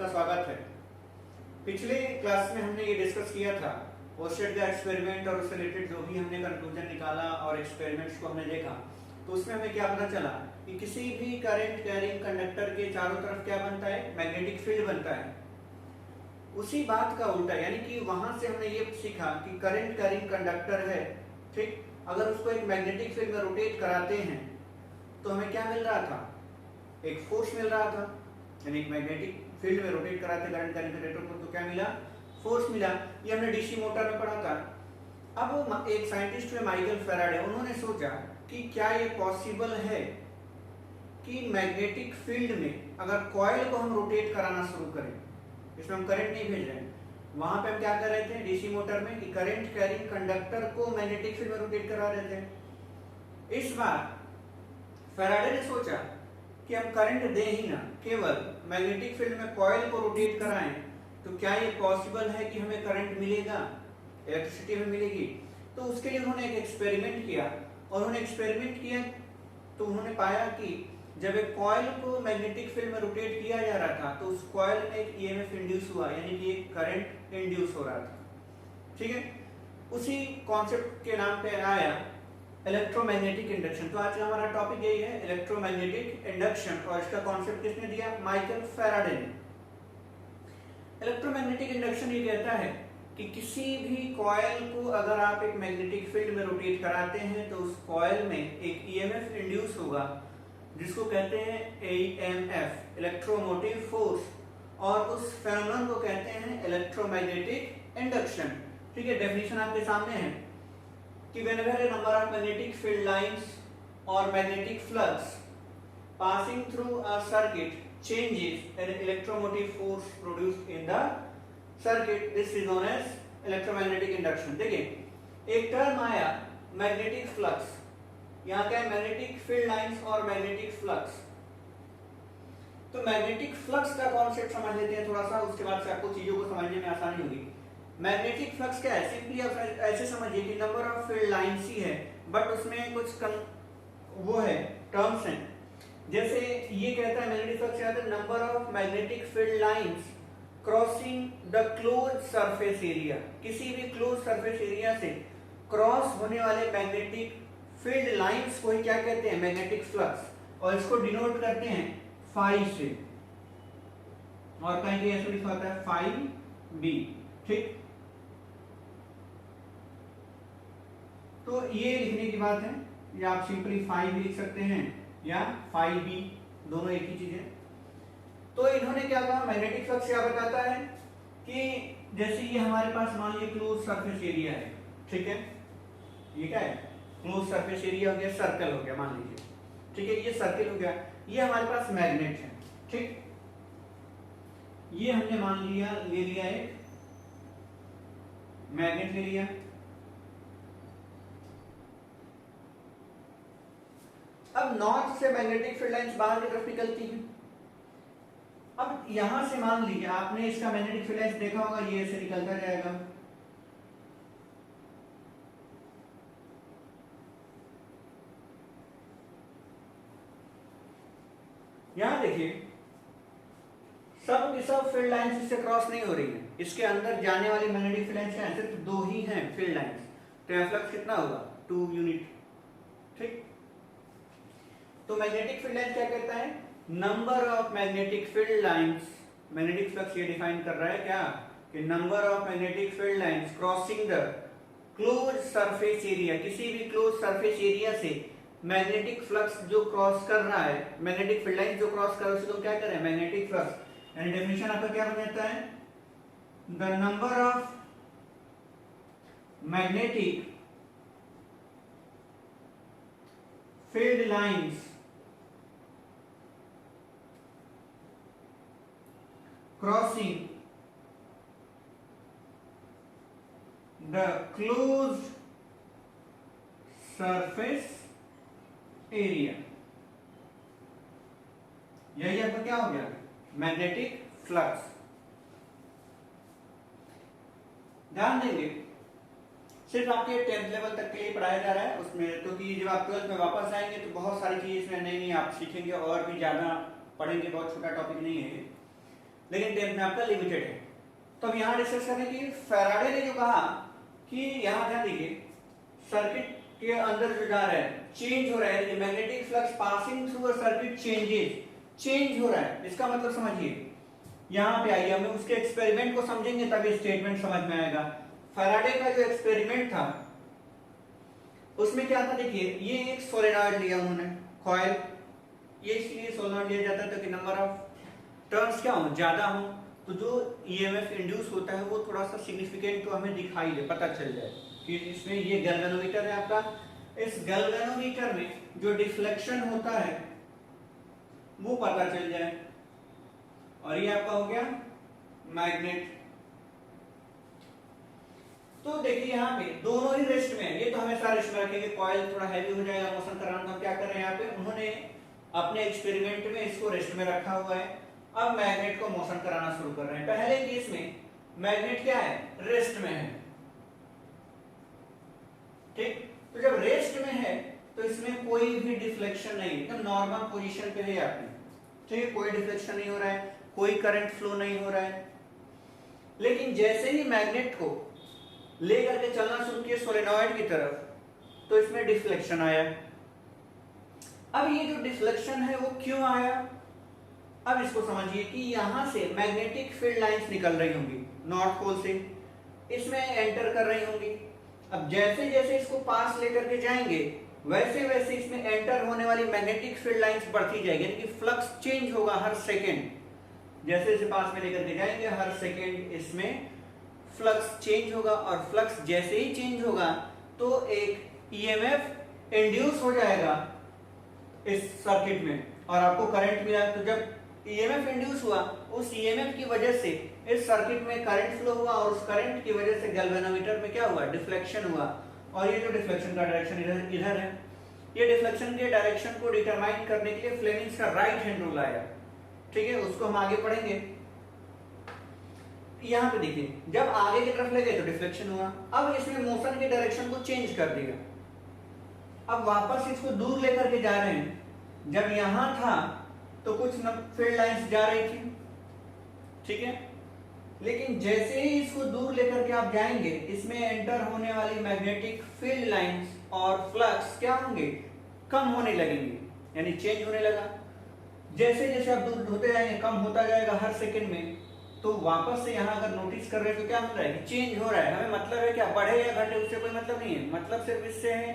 सबका स्वागत है। पिछले क्लास में हमने ये डिस्कस किया था ओस्टेड का एक्सपेरिमेंट और उससे रिलेटेड जो भी हमने कंक्लूजन निकाला और एक्सपेरिमेंट्स को हमने देखा, तो उसमें हमें क्या पता चला कि किसी भी करंट कैरिंग कंडक्टर के चारों तरफ क्या बनता है, मैग्नेटिक फील्ड बनता है। उसी बात का उल्टा, यानी कि वहां से हमने ये सीखा कि करंट कैरिंग कंडक्टर है, ठीक, अगर उसको एक मैग्नेटिक फील्ड में रोटेट कराते हैं तो हमें क्या मिल रहा था, एक फोर्स मिल रहा था। यानी एक मैग्नेटिक फील्ड में रोटेट कराते करंट कैरिंग कंडक्टर को तो क्या मिला, फोर्स मिला। ये हमने डीसी मोटर में पढ़ा था। अब एक साइंटिस्ट हुए माइकल फैराडे, उन्होंने सोचा कि क्या ये पॉसिबल है कि मैग्नेटिक फील्ड में अगर कॉइल को हम रोटेट कराना शुरू करें, इसमें हम करंट नहीं भेज रहे हैं, वहां पे हम क्या कर रहे थे डीसी मोटर में कि करंट कैरिंग कंडक्टर को मैग्नेटिक फील्ड में रोटेट करा रहे थे। इस बार फैराडे ने सोचा कि हम करंट दें ही ना, केवल मैग्नेटिक फील्ड में कॉइल को रोटेट कराएं, तो क्या ये पॉसिबल है कि हमें करंट मिलेगा, इलेक्ट्रिसिटी हमें मिलेगी। तो उसके लिए उन्होंने एक एक्सपेरिमेंट किया, और उन्होंने एक्सपेरिमेंट किया तो उन्होंने पाया कि जब एक कॉइल को मैग्नेटिक फील्ड में रोटेट किया जा रहा था तो उस कॉइल में एक ईएमएफ इंड्यूस हुआ, यानी कि एक करंट इंड्यूस हो रहा था। ठीक है, उसी कॉन्सेप्ट के नाम पे आया इलेक्ट्रोमैग्नेटिक इंडक्शन। तो आज का हमारा टॉपिक यही है, इलेक्ट्रोमैग्नेटिक इंडक्शन, और इसका कॉन्सेप्ट किसने दिया, माइकल फैराडे ने। इलेक्ट्रोमैग्नेटिक इंडक्शन ये कहता है कि किसी भी कॉइल को अगर आप एक मैग्नेटिक फील्ड में रोटेट कराते हैं तो उस कॉइल में एक ईएमएफ इंड्यूस होगा, जिसको कहते हैं ईएमएफ, इलेक्ट्रोमोटिव फोर्स, और उस फेनोमेनन को कहते हैं इलेक्ट्रोमैग्नेटिक इंडक्शन। ठीक है, डेफिनेशन आपके सामने है कि whenever a number of magnetic field lines or magnetic flux passing through a circuit changes an electromotive force produced in the circuit, this is known as electromagnetic induction। देखिए एक term आया magnetic flux, यहाँ क्या है, magnetic field lines और magnetic flux. तो magnetic flux का concept समझ लेते हैं थोड़ा सा, उसके बाद से आपको चीजों को समझने में आसानी होगी। मैग्नेटिक फ्लक्स क्या है, सिंपली आप ऐसे समझिए कि नंबर ऑफ फील्ड लाइंस ही है, बट उसमें कुछ वो है, टर्म्स हैं। जैसे ये कहता है मैग्नेटिक फ्लक्स क्या है, number of magnetic field lines crossing the close surface area, किसी भी क्लोज सरफेस एरिया से क्रॉस होने वाले मैग्नेटिक फील्ड लाइंस को ही क्या कहते हैं, मैग्नेटिक फ्लक्स, और इसको डिनोट करते हैं फाई से, और कहीं ऐसे लिखा होता है फाई बी। ठीक, तो ये लिखने की बात है, या आप सिंपली फाई भी लिख सकते हैं या फाई बी, दोनों एक ही चीज है। तो इन्होंने क्या कहा, मैग्नेटिक फ्लक्स क्या बताता है कि जैसे ये हमारे पास मान लीजिए क्लोज सरफेस एरिया है, ठीक है, ये क्या है, क्लोज सरफेस एरिया हो गया, सर्कल हो गया मान लीजिए, ठीक है, ये सर्कल हो गया, ये हमारे पास मैग्नेट है। ठीक, ये हमने मान लिया, ले लिया एक मैग्नेट ले लिया। अब नॉर्थ से मैग्नेटिक फील्ड लाइंस बाहर की तरफ निकलती हैं। अब यहां से मान लीजिए आपने इसका मैग्नेटिक फील्ड लाइंस देखा होगा, ये ऐसे निकलता जाएगा, यहां देखिए सब की सब फील्ड लाइंस इससे क्रॉस नहीं हो रही है, इसके अंदर जाने वाली मैग्नेटिक फील्ड लाइंस हैं, सिर्फ दो ही हैं फील्ड लाइंस, तो फ्लक्स कितना होगा, 2 यूनिट। ठीक, तो मैग्नेटिक फील्ड लाइंस क्या कहता है, number of magnetic field lines, magnetic flux ये डिफाइन कर रहा है क्या, कि number of magnetic field lines crossing the close surface area, किसी भी क्लोज सरफेस एरिया से मैग्नेटिक फ्लक्स जो क्रॉस कर रहा है, मैग्नेटिक फील्ड लाइन जो क्रॉस कर रहा है उसको क्या करें, मैग्नेटिक फ्लक्स। एंड डेफिनेशन आपका क्या बन जाता है, the number of magnetic field lines crossing the close surface area, यही आपका क्या हो गया, मैग्नेटिक फ्लक्स। ध्यान देंगे सिर्फ आपके 10th लेवल तक के लिए पढ़ाया जा रहा है उसमें, क्योंकि जब आप 12th में वापस आएंगे तो बहुत सारी चीजें इसमें नई नई आप सीखेंगे और भी ज्यादा पढ़ेंगे, बहुत छोटा टॉपिक नहीं है। लेकिन 10th में आपका लिमिटेड है। तो अब यहाँ डिस्कस करें कि फैराडे ने जो कहा कि यहाँ ध्यान दीजिए, सर्किट के अंदर जो जा रहा है चेंज हो रहा है, magnetic flux passing through a circuit change हो रहा है। इसका मतलब समझिए, यहाँ पे आइए हम उसके एक्सपेरिमेंट को समझेंगे तभी स्टेटमेंट समझ में आएगा। फैराडे का जो एक्सपेरिमेंट था उसमें क्या था, देखिए ये एक सोलेनॉइड लिया उन्होंने, कॉइल, ये इसलिए सोलेनॉइड लिया जाता है ताकि नंबर ऑफ टर्न्स क्या हो, ज्यादा हो, तो जो ईएमएफ इंड्यूस होता है वो थोड़ा सा सिग्निफिकेंट तो हमें दिखाई दे, पता चल जाए कि इसमें ये गैल्वेनोमीटर है आपका, इस गैल्वेनोमीटर में जो डिफ्लेक्शन होता है वो पता चल जाए। और ये आपका हो गया मैग्नेट। तो देखिए यहाँ पे दोनों ही रेस्ट में है, ये तो हमेशा रेस्ट में रखेंगे, कॉइल थोड़ा हैवी हो जाएगा मोशन कराना, तो हम क्या कर रहे हैं यहाँ पे, उन्होंने अपने एक्सपेरिमेंट में इसको रेस्ट में रखा हुआ है। अब मैग्नेट को मोशन कराना शुरू कर रहे हैं। पहले केस में मैग्नेट क्या है, रेस्ट में है, ठीक। तो जब रेस्ट में है तो इसमें कोई भी डिफ्लेक्शन नहीं, एकदम नॉर्मल पोजीशन पे है आपने, ठीक है, कोई डिफ्लेक्शन नहीं हो रहा है, कोई करंट फ्लो नहीं हो रहा है। लेकिन जैसे ही मैग्नेट को लेकर के चलना शुरू किया सोलेनॉइड की तरफ, तो इसमें डिफ्लेक्शन आया। अब ये जो डिफ्लेक्शन है वो क्यों आया, अब इसको समझिए कि यहां से मैग्नेटिक फील्ड लाइंस निकल रही होंगी नॉर्थ पोल से, इसमें एंटर कर रही होंगी। अब जैसे जैसे इसको पास लेकर के जाएंगे वैसे वैसे इसमें एंटर होने वाली मैग्नेटिक फील्ड लाइंस बढ़ती जाएगी, यानी कि फ्लक्स चेंज होगा हर सेकेंड, जैसे जैसे पास में लेकर के जाएंगे हर सेकेंड इसमें फ्लक्स चेंज होगा। और फ्लक्स जैसे ही चेंज होगा तो एक ईएमएफ इंड्यूस हो जाएगा इस सर्किट में और आपको करंट मिला। तो जब ईएमएफ इंड्यूस हुआ, उस ईएमएफ की वजह से इस सर्किट में करंट फ्लो हुआ और उस करंट की वजह से गैल्वेनोमीटर में क्या हुआ, डिफ्लेक्शन हुआ। और ये जो डिफ्लेक्शन का डायरेक्शन इधर है, ये डिफ्लेक्शन के डायरेक्शन को डिटरमाइन करने के लिए फ्लेमिंग्स का राइट हैंड रूल आया, ठीक है, उसको हम आगे पढ़ेंगे। यहाँ पे देखिए, जब आगे की तरफ ले गए तो डिफ्लेक्शन हुआ, अब इसमें मोशन के डायरेक्शन को चेंज कर दिया, अब वापस इसको दूर लेकर के जा रहे हैं। जब यहां था तो कुछ फील्ड लाइंस जा रही थी, ठीक है, लेकिन जैसे ही इसको दूर लेकर के आप जाएंगे इसमें एंटर होने वाली मैग्नेटिक फील्ड लाइंस और फ्लक्स क्या होंगे, कम होने लगेंगे, यानी चेंज होने लगा। जैसे जैसे आप दूर होते जाएंगे कम होता जाएगा हर सेकंड में। तो वापस से यहाँ अगर नोटिस कर रहे हैं तो क्या हो रहा है, चेंज हो रहा है। हमें मतलब है क्या, बढ़े या घटे उससे कोई मतलब नहीं है, मतलब सिर्फ इससे है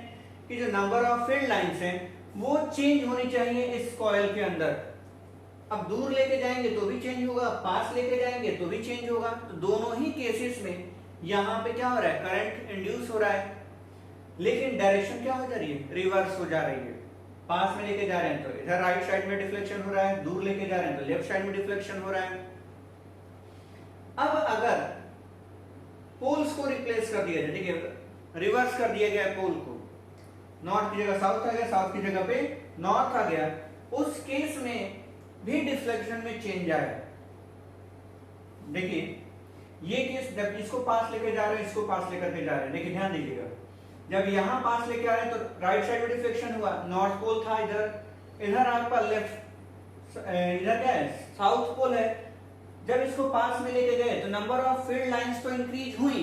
कि जो नंबर ऑफ फील्ड लाइंस हैं वो चेंज होनी चाहिए इस कॉइल के अंदर। अब दूर लेके जाएंगे तो भी चेंज होगा, पास लेके जाएंगे तो भी चेंज होगा। तो दोनों ही केसेस में यहाँ पे क्या हो रहा है, करंट इंड्यूस हो रहा है, लेकिन डायरेक्शन क्या हो जा रही है, रिवर्स हो जा रही है। पास में लेके जा रहे हैं तो इधर राइट साइड में डिफ्लेक्शन हो रहा है, दूर लेके जा रहे हैं तो लेफ्ट साइड में डिफ्लेक्शन हो रहा है। अब अगर पोल्स को रिप्लेस कर दिया जाए, ठीक है, रिवर्स कर दिया गया पोल को, नॉर्थ की जगह साउथ आ गया, साउथ की जगह पे नॉर्थ आ गया, उस केस में भी डिफ्लेक्शन में चेंज आया। देखिए ये केस, जब इसको पास लेके जा रहे हैं, इसको पास लेकर के जा रहे हैं, देखिए ध्यान दीजिएगा, जब यहां पास लेके आ रहे हैं तो राइट साइड में डिफ्लेक्शन हुआ, नॉर्थ पोल था इधर, इधर आपका लेफ्ट, इधर क्या है, साउथ पोल है। जब इसको पास में लेके गए तो नंबर ऑफ फील्ड लाइंस तो इंक्रीज हुई,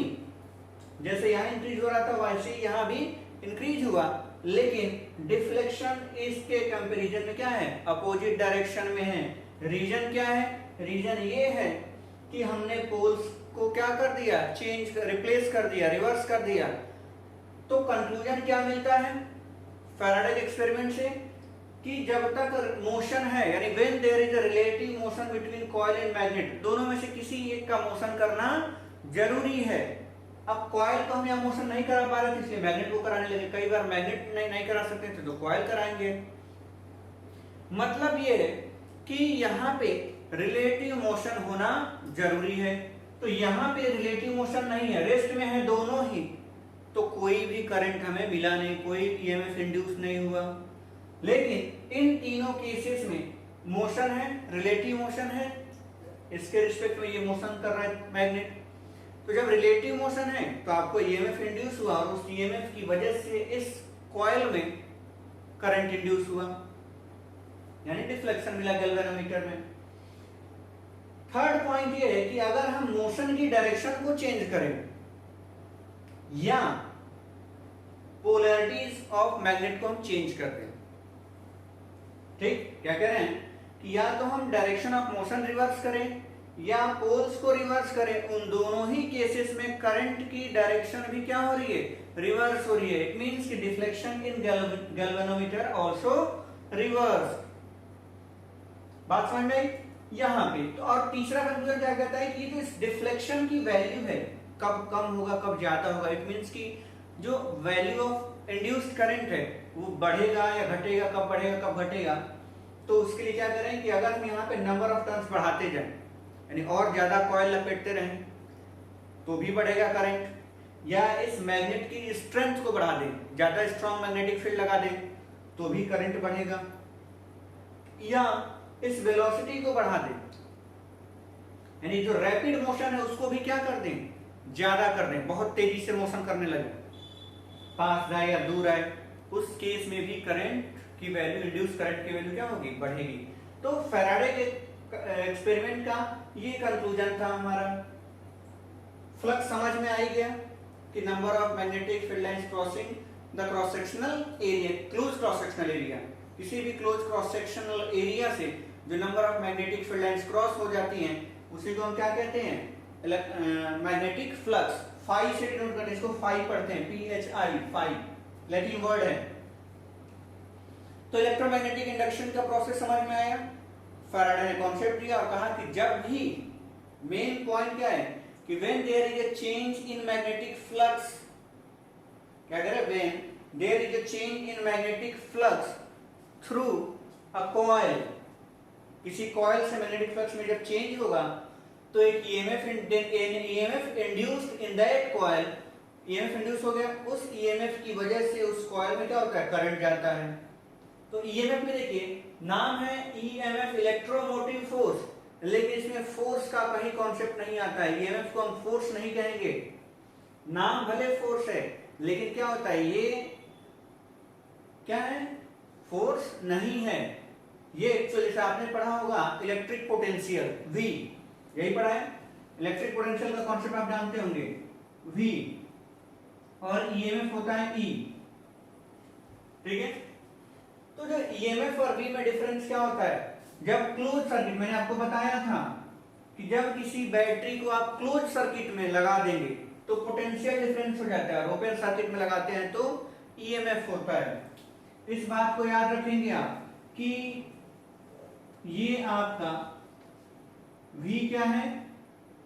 जैसे यहां इंक्रीज हो रहा था वैसे ही यहां भी इंक्रीज हुआ, लेकिन डिफ्लेक्शन इसके कंपैरिजन में क्या है, अपोजिट डायरेक्शन में है। रीजन क्या है, रीजन ये है कि हमने पोल्स को क्या कर दिया, चेंज, रिप्लेस कर दिया, रिवर्स कर दिया। तो कंक्लूजन क्या मिलता है फैराडे के एक्सपेरिमेंट से, कि जब तक मोशन है, यानी when there is a relative motion between coil and magnet, दोनों में से किसी एक का मोशन करना जरूरी है। अब कॉइल को हम यहाँ मोशन नहीं करा पा रहे थे इसलिए मैग्नेट को कराने लगे, कई बार मैग्नेट नहीं करा सकते थे तो कॉइल कराएंगे। मतलब ये है कि यहाँ पे रिलेटिव मोशन होना जरूरी है। तो यहाँ पे रिलेटिव मोशन नहीं है, रेस्ट में है दोनों ही, तो कोई भी करंट हमें मिला नहीं, कोई ईएमएफ इंड्यूस नहीं हुआ। लेकिन इन तीनों केसेस में मोशन है, रिलेटिव मोशन है, इसके रिस्पेक्ट में ये मोशन कर रहा है मैग्नेट। तो जब रिलेटिव मोशन है तो आपको ईएमएफ इंड्यूस हुआ और उस ईएमएफ की वजह से इस कॉइल में करंट इंड्यूस हुआ, यानी डिफ्लेक्शन मिला गैल्वेनोमीटर में। थर्ड पॉइंट ये है कि अगर हम मोशन की डायरेक्शन को चेंज करें या पोलैरिटीज ऑफ मैग्नेट को हम चेंज कर दें, ठीक, क्या कह रहे हैं कि या तो हम डायरेक्शन ऑफ मोशन रिवर्स करें या पोल्स को रिवर्स करें, उन दोनों ही केसेस में करंट की डायरेक्शन भी क्या हो रही है, रिवर्स हो रही है। इट मींस कि deflection in galvanometer also reverse. बात समझ में आई यहां पे। तो और तीसरा कंक्लूजन क्या कहता है कि जो इस डिफ्लेक्शन की वैल्यू है, कब कम होगा कब ज्यादा होगा, इट मींस कि जो वैल्यू ऑफ इंड्यूस्ड करंट है वो बढ़ेगा या घटेगा, कब बढ़ेगा कब घटेगा। तो उसके लिए क्या करें कि अगर हम यहाँ पे नंबर ऑफ टर्न्स बढ़ाते जाएं, यानी और ज्यादा कॉइल लपेटते रहें तो भी बढ़ेगा करंट, या इस मैग्नेट की स्ट्रेंथ को बढ़ा दें, ज्यादा स्ट्रॉन्ग मैग्नेटिक फील्ड लगा दें तो भी करंट बढ़ेगा, या इस वेलोसिटी को बढ़ा दें, यानी जो रैपिड मोशन है उसको भी क्या कर दें, ज्यादा कर दें, बहुत तेजी से मोशन करने लगे, पास जाए या दूर आए, उस केस में भी करंट की वैल्यू, इंड्यूस करंट की वैल्यू क्या होगी, बढ़ेगी। तो फैराडे के एक्सपेरिमेंट का ये कंक्लूजन था हमारा। फ्लक्स समझ में आ ही गया कि number of magnetic field lines crossing the cross sectional area, close cross sectional area, किसी भी क्लोज क्रॉस सेक्शनल एरिया से जो number of magnetic field lines cross हो जाती हैं उसी को हम क्या कहते हैं, मैग्नेटिक फ्लक्स। फाई से डिनोट करते हैं, इसको फाई पढ़ते हैं, PHI, फाई लैटिन वर्ड है। तो इलेक्ट्रोमैग्नेटिक इंडक्शन का प्रोसेस समझ में आया। फैराडे ने कॉन्सेप्ट दिया और कहा कि जब भी, मेन पॉइंट क्या है कि when there is a change in magnetic flux, क्या कह रहे हैं, when there is a change in magnetic flux through a coil, किसी कॉइल से मैग्नेटिक फ्लक्स में जब चेंज होगा तो एक EMF induced in that coil, EMF induce हो गया, उस EMF की वजह से उस कॉइल में क्या होता है, करंट जाता है। तो EMF में देखिए नाम है EMF, इलेक्ट्रोमोटिव फोर्स, लेकिन इसमें फोर्स का कहीं कॉन्सेप्ट नहीं आता है। EMF को हम फोर्स नहीं कहेंगे, नाम भले फोर्स है लेकिन क्या होता है, ये क्या है, फोर्स नहीं है। ये एक्चुअली से आपने पढ़ा होगा इलेक्ट्रिक पोटेंशियल, V, यही पढ़ा है। इलेक्ट्रिक पोटेंशियल का कॉन्सेप्ट आप जानते होंगे, V, और EMF होता है E, ठीक है। तो जो EMF और V में डिफरेंस क्या होता है, जब क्लोज सर्किट, मैंने आपको बताया था कि जब किसी बैटरी को आप क्लोज सर्किट में लगा देंगे तो पोटेंशियल डिफरेंस हो जाता है, और ओपन सर्किट में लगाते हैं तो EMF होता है। इस बात को याद रखेंगे आप कि ये आपका V क्या है,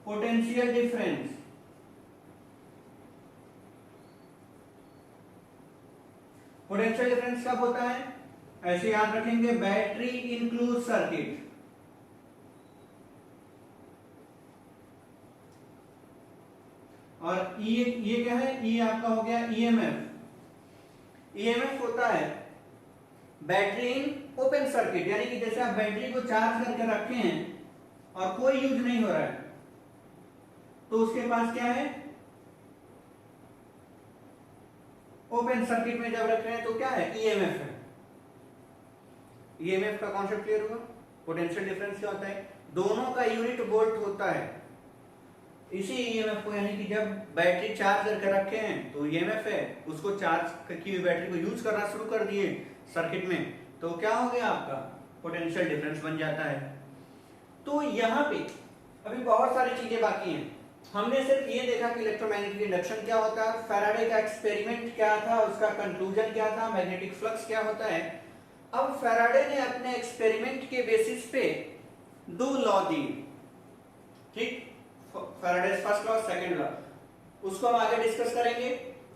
पोटेंशियल डिफरेंस, पोटेंशियल डिफरेंस कब होता है, ऐसे याद रखेंगे, बैटरी इन क्लोज सर्किट, और ये क्या है, E आपका हो गया EMF। EMF होता है बैटरी इन ओपन सर्किट, यानी कि जैसे आप बैटरी को चार्ज करके रखे हैं और कोई यूज नहीं हो रहा है तो उसके पास क्या है, ओपन सर्किट में जब रख रहे हैं तो क्या है, EMF है। EMF का कॉन्सेप्ट क्लियर हुआ। पोटेंशियल डिफरेंस क्या होता है, दोनों का यूनिट वोल्ट होता है। इसी EMF को, यानी कि जब बैटरी चार्ज करके रखे हैं तो EMF है, उसको चार्ज की हुई बैटरी को यूज करना शुरू कर दिए सर्किट में तो क्या हो गया, आपका पोटेंशियल डिफरेंस बन जाता है। तो यहाँ पे अभी बहुत सारी चीजें बाकी हैं। हमने सिर्फ ये देखा कि इलेक्ट्रोमैग्नेटिक इंडक्शन क्या होता है, फैराडे का एक्सपेरिमेंट क्या था, उसका कंक्लूजन क्या था, मैग्नेटिक फ्लक्स क्या होता है। अब फैराडे ने अपने एक्सपेरिमेंट के बेसिस पे दो लॉ दिए, ठीक, Faraday's first law, second law, उसको हम आगे डिस्कस करेंगे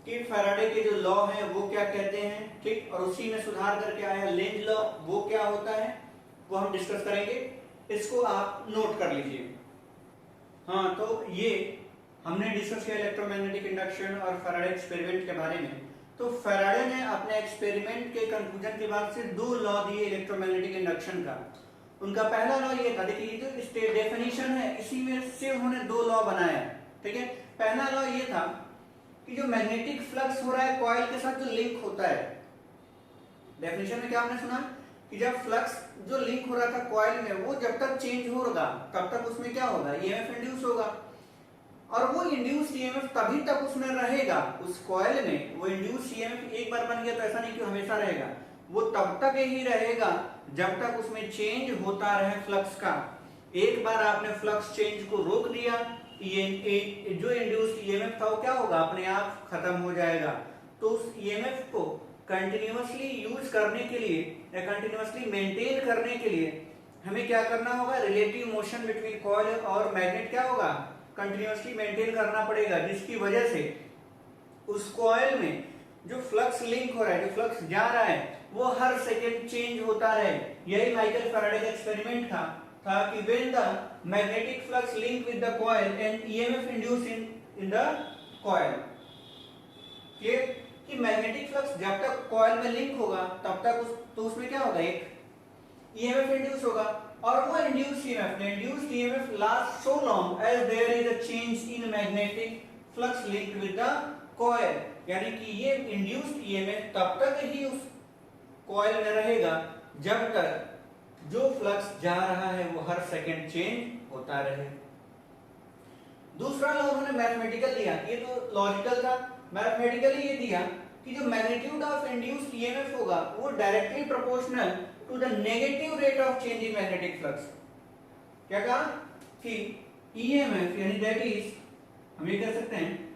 कि फैराडे के जो लॉ हैं वो क्या कहते हैं, ठीक, और उसी में सुधार करके आया लेंज लॉ, वो क्या होता है वो हम डिस्कस करेंगे। इसको आप नोट कर लीजिए। हाँ, तो ये हमने डिस्कस किया इलेक्ट्रोमैग्नेटिक इंडक्शन और फैराडे एक्सपेरिमेंट के बारे में। तो फैराडे ने अपने एक्सपेरिमेंट के कंक्लूजन के बाद से दो लॉ दिए इलेक्ट्रोमैग्नेटिक इंडक्शन का। उनका पहला लॉ ये था, देखिए जो स्टेट डेफिनेशन है इसी में से उन्होंने दो लॉ बनाया, ठीक है। पहला लॉ ये था कि जो मैग्नेटिक फ्लक्स हो रहा है कॉइल के साथ जो लिंक होता है, डेफिनेशन में क्या आपने सुना कि जब फ्लक्स जो लिंक हो रहा था कॉइल में वो जब तक चेंज होगा तब तक उसमें क्या होगा, ईएमएफ इंड्यूस होगा, और वो इंड्यूस ईएमएफ तभी तक उसमें रहेगा उस कॉइल में। वो इंड्यूस ईएमएफ एक बार बन गया तो ऐसा नहीं कि हमेशा रहेगा, वो तब तक ही रहेगा जब तक उसमें चेंज होता रहे फ्लक्स का। एक बार आपने फ्लक्स चेंज को रोक दिया, जो इंड्यूस ईएमएफ था वो क्या होगा, अपने आप खत्म हो जाएगा। तो उस ईएमएफ को कंटिन्यूअसली यूज करने के लिए या कंटिन्यूअसली मेंटेन करने के लिए हमें क्या करना होगा, रिलेटिव मोशन बिटवीन कॉइल और मैग्नेट क्या होगा, कंटिन्यूअसली मेंटेन करना पड़ेगा, जिसकी वजह से उस कॉइल में जो फ्लक्स लिंक हो रहा है, जो फ्लक्स जा रहा है, वो हर सेकेंड चेंज होता रहे। यही माइकल फैराडे का एक्सपेरिमेंट था कि when the magnetic flux link with the coil and EMF induced in the coil, clear, कि मैग्नेटिक फ्लक्स जब तक कॉइल में लिंक होगा तब तक तो उसमें क्या होगा, एक ईएमएफ इंड्यूस होगा, और वो induced EMF last so long as there is a change in magnetic flux linked with the coil. यानी कि ये इंड्यूस्ड ईएमएफ तब तक ही उस कॉइल में रहेगा जब तक जो फ्लक्स जा रहा है वो हर सेकंड चेंज होता रहे। दूसरा लॉ उन्होंने मैथमेटिकल दिया, ये तो लॉजिकल था, मैथमेटिकली ये दिया कि जो मैग्नीट्यूड ऑफ इंड्यूस्ड ईएमएफ होगा वो directly proportional to the negative rate of change in magnetic flux. क्या कहा कि ईएमएफ यानी दैट इज, हम ये कह सकते हैं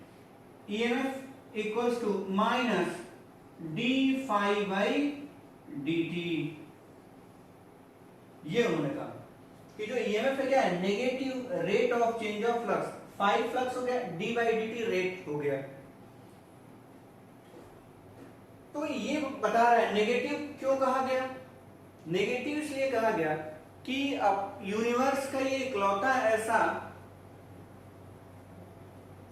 EMF equals to minus d phi by dt। ये उन्होंने कहा कि जो ईएमएफ है क्या है, negative rate of change of flux, phi flux हो गया, डी बाई dt रेट हो गया। तो ये बता रहा है नेगेटिव क्यों कहा गया, नेगेटिव इसलिए कहा गया कि अब यूनिवर्स का ये इकलौता ऐसा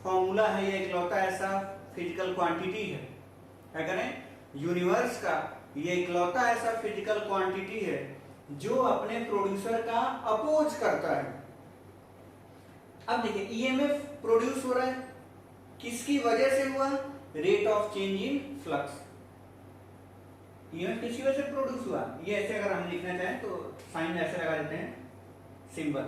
फॉर्मूला है, ये इकलौता ऐसा फिजिकल क्वांटिटी है, क्या करें, यूनिवर्स का ये इकलौता ऐसा फिजिकल क्वांटिटी है जो अपने प्रोड्यूसर का अपोज करता है। अब देखिए ईएमएफ प्रोड्यूस हो रहा है, किसकी वजह से हुआ, rate of change in flux. EMF किसकी वजह से प्रोड्यूस हुआ, ये ऐसे अगर हम लिखना चाहें तो साइन ऐसे लगा देते हैं सिंबल,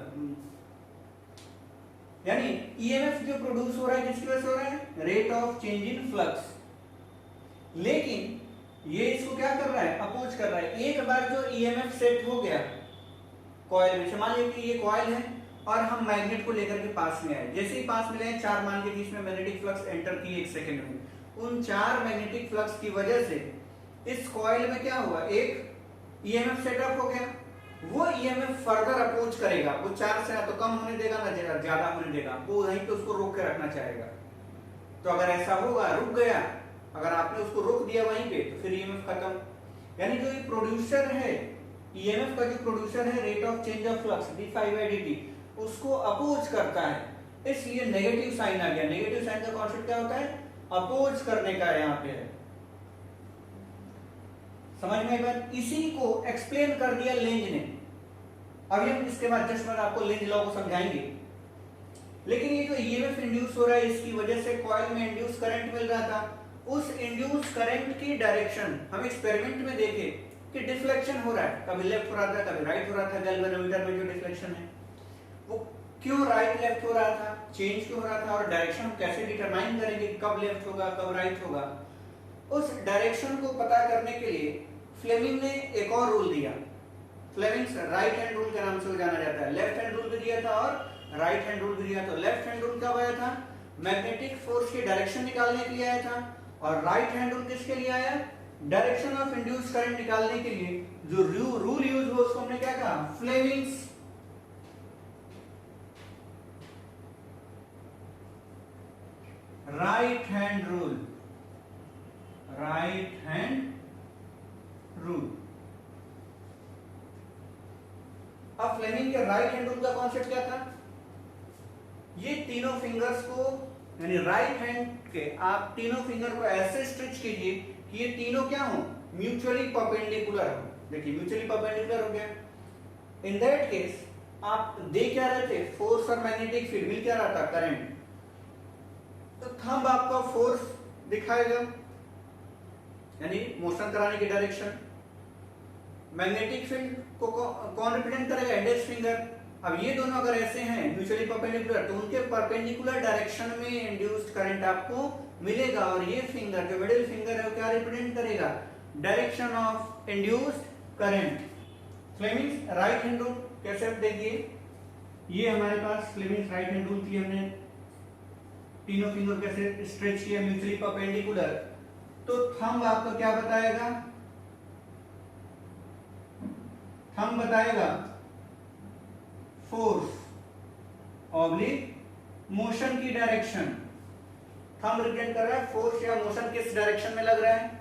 यानी ईएमएफ जो प्रोड्यूस हो रहा है किसकी वजह से हो रहा है, rate of change in flux. लेकिन ये इसको क्या कर रहा है, अपोज कर रहा है। एक बार जो ईएमएफ सेट हो गया कॉइल में, मान लीजिए कि ये कॉइल है और हम मैग्नेट को लेकर के पास में आए, जैसे ही पास में गए 4 मान के बीच में मैग्नेटिक फ्लक्स एंटर की 1 सेकंड में, उन 4 मैग्नेटिक फ्लक्स की वजह से इस कॉइल में क्या हुआ, एक ईएमएफ सेटअप हो गया। वो ईएमएफ फर्दर अपोज करेगा, वो 4 से ना तो कम होने देगा ना ज्यादा होने देगा, वो वहीं पे उसको रोक के रखना चाहेगा। तो अगर ऐसा होगा, रुक गया, अगर आपने उसको रोक दिया वहीं पे तो फिर ईएमएफ खत्म। यानी जो ये प्रोड्यूसर है, ईएमएफ का जो प्रोड्यूसर है rate of change of flux d phi by dt, उसको अपोज करता है, इसलिए नेगेटिव साइन आ गया। नेगेटिव साइन का कॉन्सेप्ट क्या होता है, अपोज करने का यहाँ पे है। समझ में एक बार, इसी को एक्सप्लेन कर दिया लेंज ने। अभी हम इसके बाद जस्ट आपको लेंज लॉ को समझाएंगे। लेकिन ये जो ईएमएफ इंड्यूस हो रहा है इसकी वजह से कॉइल में इंड्यूस करंट मिल रहा था, उस इंड्यूस करंट की डायरेक्शन हम एक्सपेरिमेंट में देखे कि डिफ्लेक्शन हो रहा है, कभी लेफ्ट हो रहा था कभी राइट हो रहा था। गैल्वेनोमीटर में जो डिफ्लेक्शन है वो क्यों राइट लेफ्ट हो रहा था, चेंज क्यों हो रहा था, और डायरेक्शन हम कैसे डिटरमाइन करेंगे कब लेफ्ट होगा कब राइट होगा। उस डायरेक्शन को पता करने के लिए फ्लेमिंग ने एक और रूल दिया, फ्लेमिंग्स राइट हैंड रूल के नाम से जाना जाता है। लेफ्ट हैंड रूल भी दिया था और राइट हैंड रूल भी दिया। तो लेफ्ट हैंड रूल कब आया था, मैग्नेटिक फोर्स की डायरेक्शन निकालने के लिए आया था, और राइट हैंड रूल किसके लिए आया, डायरेक्शन ऑफ इंड्यूस करंट निकालने के लिए। जो रूल यूज हुआ उसको हमने क्या कहा, Fleming's right hand rule, right hand rule. अब फ्लेमिंग के राइट हैंड रूल का कॉन्सेप्ट क्या था, ये तीनों फिंगर्स को यानी राइट हैंड के आप तीनों फिंगर को ऐसे स्ट्रेच कीजिए कि ये तीनों क्या हो, म्यूचुअली परपेंडिकुलर हो। देखिए म्यूचुअली परपेंडिकुलर हो गया। इन दैट केस आप देख क्या रहे थे, फोर्स और मैग्नेटिक फील्ड, मिल क्या रहा था, करंट। तो थंब आपका फोर्स दिखाएगा यानी मोशन कराने की डायरेक्शन, मैग्नेटिक फील्ड को कौन रिप्रेजेंट करेगा? Index finger. अब ये दोनों अगर ऐसे हैं म्यूचुअली परपेंडिकुलर, तो उनके परपेंडिकुलर डायरेक्शन में इंड्यूस्ड करंट आपको मिलेगा, और ये फिंगर जो मिडिल फिंगर है वो क्या रिप्रेजेंट करेगा? Direction of induced current. Fleming's right hand rule कैसे आप देखिए, ये हमारे पास फ्लेमिंग्स राइट हैंड रूल थी, हमने तीनों फिंगर कैसे स्ट्रेच किया म्यूचुअली परपेंडिकुलर। तो थंब आपको क्या बताएगा? थंब बताएगा फोर्स ऑब्लिक मोशन की डायरेक्शन। थंब रिप्रेजेंट कर रहा है फोर्स या मोशन किस डायरेक्शन में लग रहा है।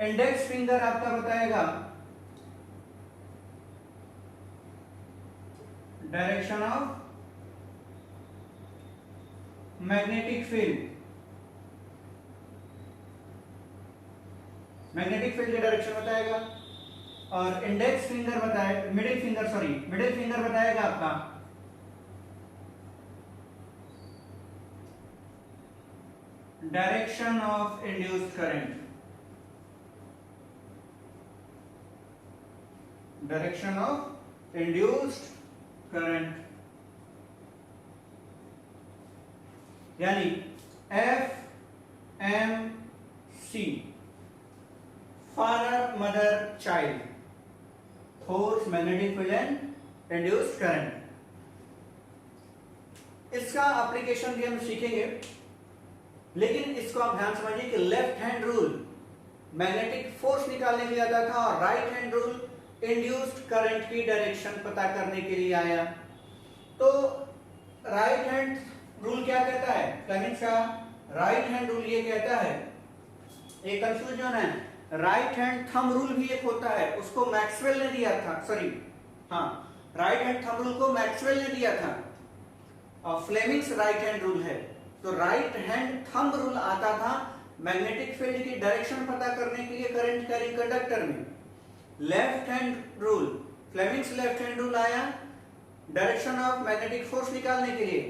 इंडेक्स फिंगर आपका बताएगा direction of magnetic field, magnetic field की डायरेक्शन बताएगा। और इंडेक्स फिंगर बताए मिडिल फिंगर बताएगा आपका direction of induced current, direction of induced current, यानी FMC father mother child, force magnetic field and induced current. इसका एप्लीकेशन भी हम सीखेंगे, लेकिन इसको आप ध्यान समझिए कि left hand rule magnetic force निकालने के लिए आता था, और right hand rule induced current की डायरेक्शन पता करने के लिए आया। तो राइट हैंड रूल क्या कहता है? फ्लेमिंग्स का राइट हैंड रूल ये कहता है, एक कंफ्यूजन है, राइट हैंड थंब रूल भी एक होता है, उसको मैक्सवेल ने दिया था, राइट हैंड थंब रूल को मैक्सवेल ने दिया था, और फ्लेमिंग्स राइट हैंड रूल है। तो राइट हैंड थंब रूल आता था मैग्नेटिक फील्ड की डायरेक्शन पता करने के लिए करंट कैरिंग कंडक्टर में। Left hand rule Fleming's left hand rule आया डायरेक्शन ऑफ मैग्नेटिक फोर्स निकालने के लिए,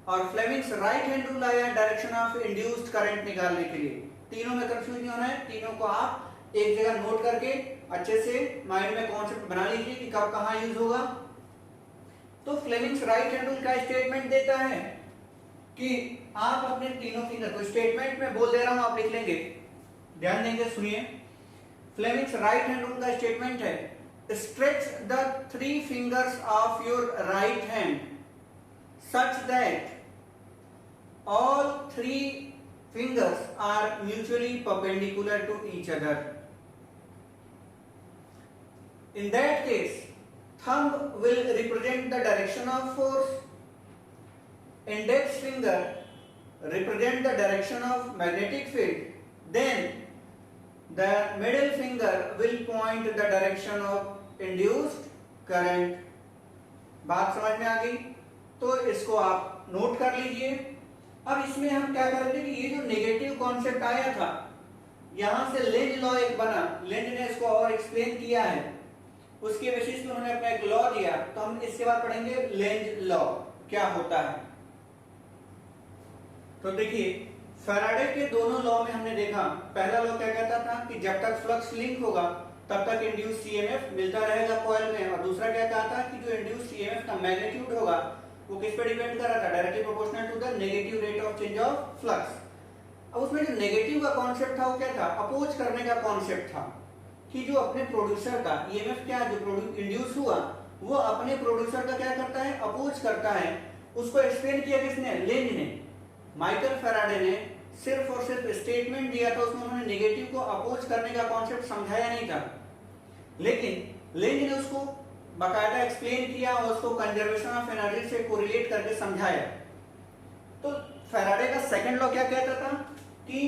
और फ्लेमिंग्स राइट हैंड रूल आया डायरेक्शन ऑफ इंड्यूस्ड करंट निकालने के लिए। तीनों में कंफ्यूजन होना है, तीनों को आप एक जगह नोट करके अच्छे से माइंड में कॉन्सेप्ट बना लीजिए कि कब कहां यूज होगा। तो फ्लेमिंग्स राइट हैंड रूल का स्टेटमेंट देता है कि आप अपने तीनों फिंगर को, स्टेटमेंट में बोल दे रहा हूं, आप लिख लेंगे, ध्यान देंगे, सुनिए। फ्लेमिंग्स राइट हैंड रूल का स्टेटमेंट है, stretch the 3 fingers of your right hand such that all 3 fingers are mutually perpendicular to each other. In that case, thumb will represent the direction of force, index finger represent the direction of magnetic field, then the middle finger will point the direction of induced current. बात समझ में आ गई? तो इसको आप note कर लीजिए। अब इसमें हम क्या करते हैं कि ये जो नेगेटिव कॉन्सेप्ट आया था, यहां से लेंज लॉ एक बना, लेंज ने इसको और एक्सप्लेन किया है, उसके बेसिस पे उन्होंने अपना एक लॉ दिया। तो हम इसके बाद पढ़ेंगे लेंज लॉ क्या होता है। तो देखिए, फैराडे के दोनों लॉ में हमने देखा, पहला लॉ क्या कहता था कि जब तक फ्लक्स लिंक होगा तब तक इंड्यूस्ड ईएमएफ मिलता रहेगा कॉइल में, और दूसरा क्या कहा था कि जो इंड्यूस्ड ईएमएफ का मैग्नीट्यूड होगा वो किस पे डिपेंड कर रहा था? Directly proportional to the negative rate of change of flux. अब उसमें जो नेगेटिव का कॉन्सेप्ट था वो क्या था? अपोज करने का कॉन्सेप्ट था, कि जो अपने प्रोड्यूसर का ईएमएफ क्या जो इंड्यूस हुआ वो अपने प्रोड्यूसर का क्या करता है? अपोज करता है। उसको एक्सप्लेन किया किसने? लेंज ने। माइकल फैराडे ने सिर्फ और सिर्फ स्टेटमेंट दिया था, उसमें उन्होंने नेगेटिव को अपोज करने का कॉन्सेप्ट समझाया नहीं था, लेकिन लेंज ने उसको बाकायदा एक्सप्लेन किया और उसको कंजर्वेशन ऑफ एनर्जी से कोरिलेट करके समझाया। तो फैराडे का सेकंड लॉ क्या कहता था कि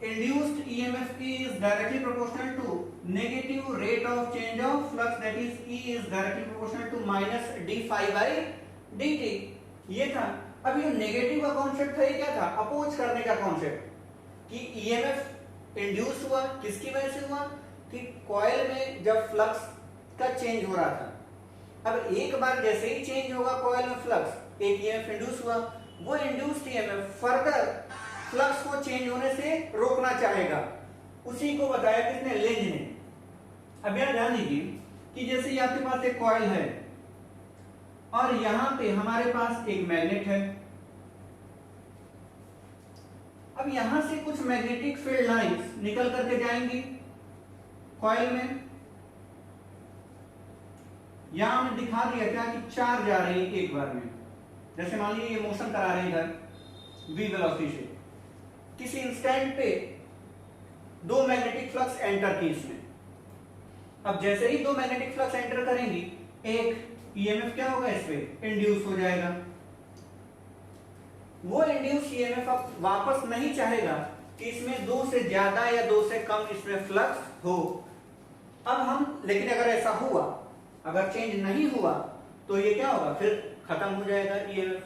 induced EMF is directly proportional to negative rate of change of flux, that is E is directly proportional to minus d∅dt। ये था। अब ये नेगेटिव का कॉन्सेप्ट था, ये क्या था? अपोज करने का कॉन्सेप्ट, कि ईएमएफ इंड्यूस हुआ किसकी वजह से हुआ? कि कॉइल में जब फ्लक्स का चेंज हो रहा था। अब एक बार जैसे ही चेंज होगा कॉइल में फ्लक्स, एक ईएमएफ इंड्यूस हुआ, वो इंड्यूस्ड ईएमएफ फर्दर फ्लक्स को चेंज होने से रोकना चाहेगा। उसी को बताया किसने? लेंज ने। अब यहां ध्यान दीजिए, कि जैसे ये आपके पास एक कॉइल है और यहां पे हमारे पास एक मैग्नेट है। अब यहां से कुछ मैग्नेटिक फील्ड लाइंस निकल करके जाएंगी कॉइल में। यहां हमने दिखा दिया क्या कि 4 जा रही है एक बार में। जैसे मान लीजिए ये मोशन करा रहे हैं इधर v वेलोसिटी से, किसी इंस्टेंट पे 2 मैग्नेटिक फ्लक्स एंटर की इसमें। अब जैसे ही 2 मैग्नेटिक फ्लक्स एंटर करेंगी, एक ईएमएफ क्या होगा इस पे इंड्यूस हो जाएगा। वो इंड्यूस ईएमएफ अब वापस नहीं चाहेगा कि इसमें 2 से ज्यादा या 2 से कम इसमें फ्लक्स हो। अब हम, लेकिन अगर ऐसा हुआ, अगर चेंज नहीं हुआ तो ये क्या होगा, फिर खत्म हो जाएगा ईएमएफ।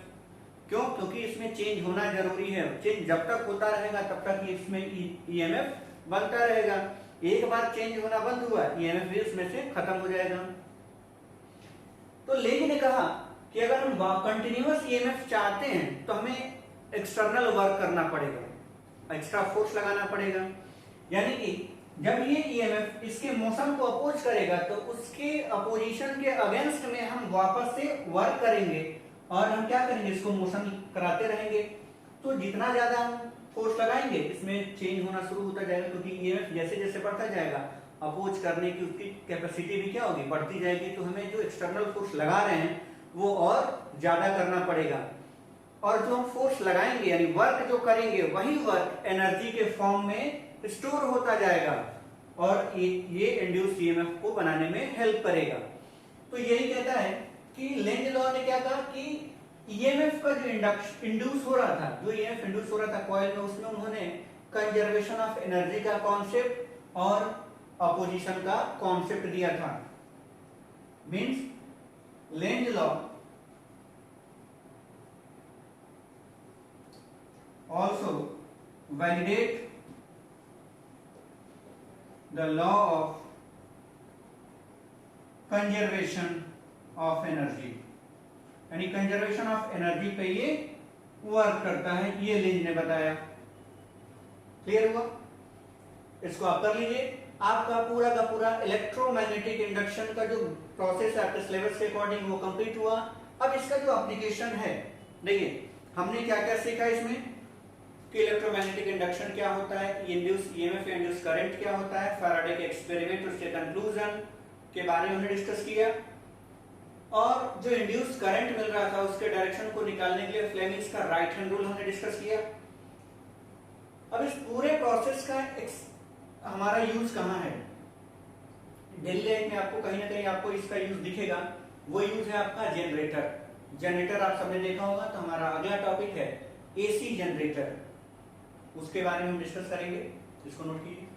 क्यों? क्योंकि इसमें चेंज होना जरूरी है। चेंज जब तक होता रहेगा तब तक इसमें ईएमएफ बनता रहेगा। एक बार चेंज होना बंद हुआ, ईएमएफ भी उसमें से खत्म हो जाएगा। तो लेगी ने कहा कि अगर हम कंटिन्यूअस ईएमएफ चाहते हैं तो हमें एक्सटर्नल वर्क करना पड़ेगा, एक्स्ट्रा फोर्स लगाना पड़ेगा। यानी कि जब ये ईएमएफ इसके मोशन को अपोज करेगा तो उसके अपोजिशन के अगेंस्ट में हम वापस से वर्क करेंगे और हम क्या करेंगे, इसको मोशन कराते रहेंगे। तो जितना ज्यादा हम फोर्स लगाएंगे इसमें चेंज होना शुरू होता जाएगा, क्योंकि ईएमएफ जैसे जैसे बढ़ता जाएगा अपोज करने की उसकी कैपेसिटी भी क्या होगी, बढ़ती जाएगी। तो हमें जो एक्सटर्नल फोर्स लगा रहे हैं वो और ज्यादा करना पड़ेगा। और जो हम फोर्स लगाएंगे यानी वर्क जो करेंगे वही वर्क एनर्जी के फॉर्म में स्टोर होता जाएगा और ये इंड्यूस ईएमएफ को बनाने में हेल्प करेगा। तो यही कहता है कि लेंज लॉ ने क्या कहा कि ईएमएफ का जो इंड्यूस हो रहा था, जो ईएमएफ इंड्यूस हो रहा था कॉइल में, उसमें उन्होंने कंजर्वेशन ऑफ एनर्जी का कॉन्सेप्ट और अपोजिशन का कॉन्सेप्ट दिया था। Means Lenz law also validate the law of conservation of energy, यानी कंजर्वेशन ऑफ एनर्जी पे ये वर्क करता है, ये लेंज ने बताया। क्लियर हुआ? इसको आप कर लीजिए। आपका पूरा का पूरा इलेक्ट्रोमैग्नेटिक इंडक्शन का जो प्रोसेस है आपके सिलेबस के अकॉर्डिंग वो कंप्लीट हुआ। अब इसका जो एप्लीकेशन है, देखिए हमने क्या क्या सीखा इसमें कि इलेक्ट्रोमैग्नेटिक इंडक्शन क्या होता है, इंड्यूस ईएमएफ या इंड्यूस करंट क्या होता है, फैराडे के एक्सपेरिमेंट उसके कंक्लूजन के बारे में हमने डिस्कस किया, और जो इंड्यूस करंट मिल रहा था उसके डायरेक्शन को निकालने के लिए फ्लेमिंग्स का राइट हैंड रूल हमने डिस्कस किया। अब इस पूरे प्रोसेस का हमारा यूज कहाँ है, डेली लाइफ में आपको कहीं ना कहीं आपको इसका यूज दिखेगा। वो यूज है आपका जनरेटर। जनरेटर आप सबने देखा होगा। तो हमारा अगला टॉपिक है एसी जनरेटर, उसके बारे में हम डिस्कस करेंगे। इसको नोट कीजिए।